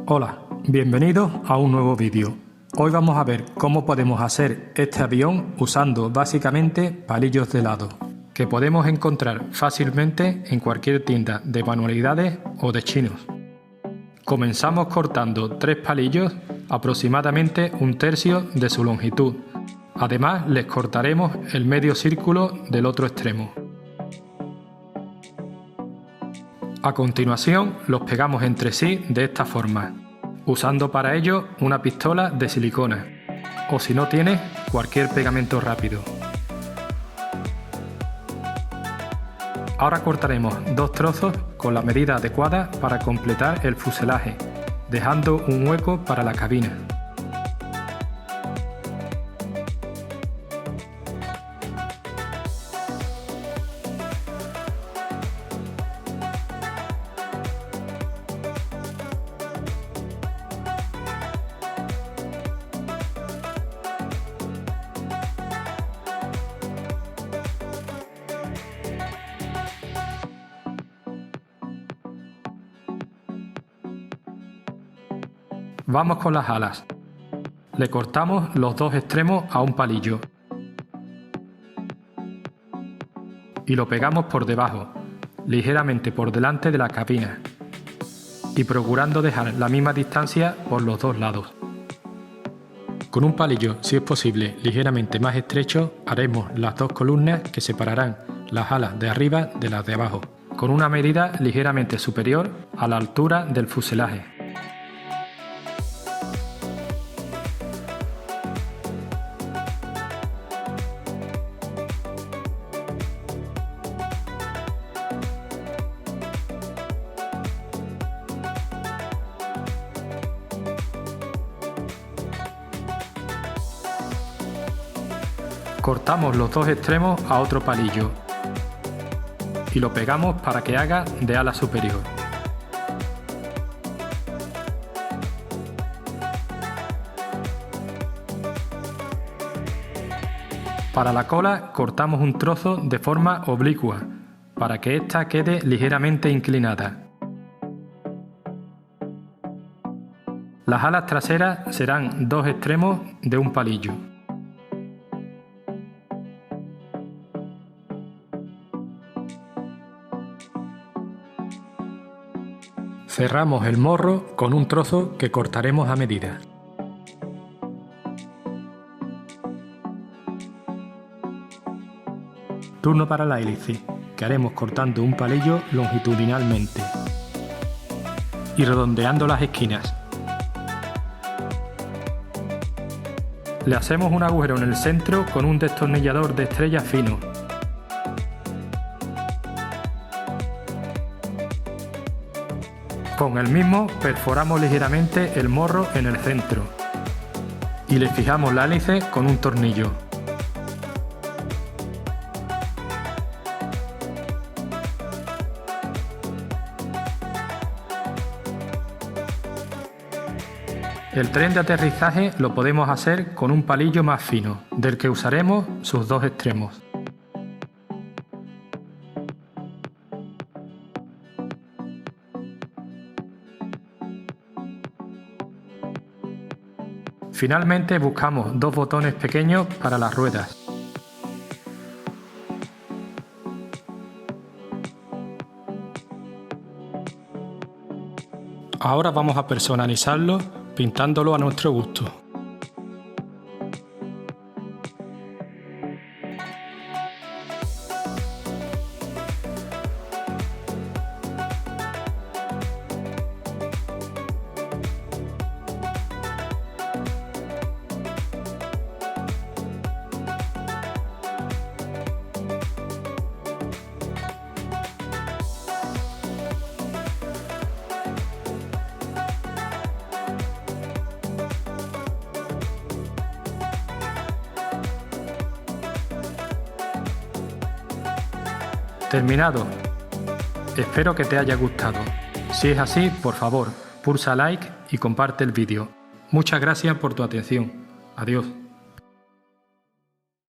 Hola, bienvenidos a un nuevo vídeo. Hoy vamos a ver cómo podemos hacer este avión usando básicamente palillos de helado, que podemos encontrar fácilmente en cualquier tienda de manualidades o de chinos. Comenzamos cortando 3 palillos, aproximadamente 1/3 de su longitud. Además, les cortaremos el medio círculo del otro extremo. A continuación, los pegamos entre sí de esta forma, usando para ello una pistola de silicona, o si no tienes, cualquier pegamento rápido. Ahora cortaremos 2 trozos con la medida adecuada para completar el fuselaje, dejando un hueco para la cabina. Vamos con las alas. Le cortamos los 2 extremos a un palillo y lo pegamos por debajo, ligeramente por delante de la cabina, y procurando dejar la misma distancia por los 2 lados. Con un palillo, si es posible, ligeramente más estrecho, haremos las 2 columnas que separarán las alas de arriba de las de abajo, con una medida ligeramente superior a la altura del fuselaje. Cortamos los 2 extremos a otro palillo y lo pegamos para que haga de ala superior. Para la cola cortamos un trozo de forma oblicua para que ésta quede ligeramente inclinada. Las alas traseras serán 2 extremos de un palillo. Cerramos el morro con un trozo que cortaremos a medida. Turno para la hélice, que haremos cortando un palillo longitudinalmente y redondeando las esquinas. Le hacemos un agujero en el centro con un destornillador de estrella fino. Con el mismo perforamos ligeramente el morro en el centro y le fijamos la hélice con un tornillo. El tren de aterrizaje lo podemos hacer con un palillo más fino, del que usaremos sus 2 extremos. Finalmente buscamos 2 botones pequeños para las ruedas. Ahora vamos a personalizarlo pintándolo a nuestro gusto. Terminado. Espero que te haya gustado. Si es así, por favor, pulsa like y comparte el vídeo. Muchas gracias por tu atención. Adiós.